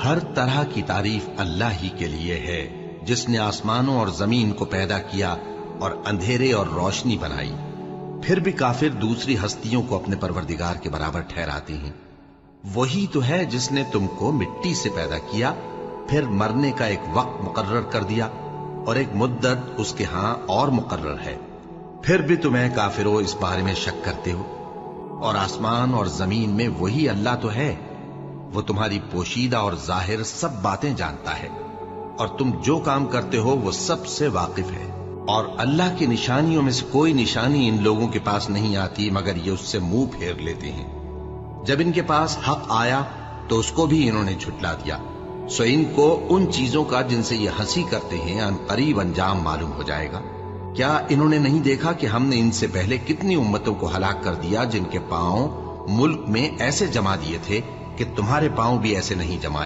ہر طرح کی تعریف اللہ ہی کے لیے ہے جس نے آسمانوں اور زمین کو پیدا کیا اور اندھیرے اور روشنی بنائی۔ پھر بھی کافر دوسری ہستیوں کو اپنے پروردگار کے برابر ٹھہراتے ہیں۔ وہی تو ہے جس نے تم کو مٹی سے پیدا کیا، پھر مرنے کا ایک وقت مقرر کر دیا اور ایک مدت اس کے ہاں اور مقرر ہے، پھر بھی تمہیں کافروں اس بارے میں شک کرتے ہو۔ اور آسمان اور زمین میں وہی اللہ تو ہے، وہ تمہاری پوشیدہ اور ظاہر سب باتیں جانتا ہے، اور تم جو کام کرتے ہو وہ سب سے واقف ہے۔ اور اللہ کی نشانیوں میں سے کوئی نشانی ان لوگوں کے پاس نہیں آتی مگر یہ اس سے منہ پھیر لیتے ہیں۔ جب ان کے پاس حق آیا تو اس کو بھی انہوں نے جھٹلا دیا، سو ان کو ان چیزوں کا جن سے یہ ہنسی کرتے ہیں ان قریب انجام معلوم ہو جائے گا۔ کیا انہوں نے نہیں دیکھا کہ ہم نے ان سے پہلے کتنی امتوں کو ہلاک کر دیا جن کے پاؤں ملک میں ایسے جما دیے تھے کہ تمہارے پاؤں بھی ایسے نہیں جمائے؟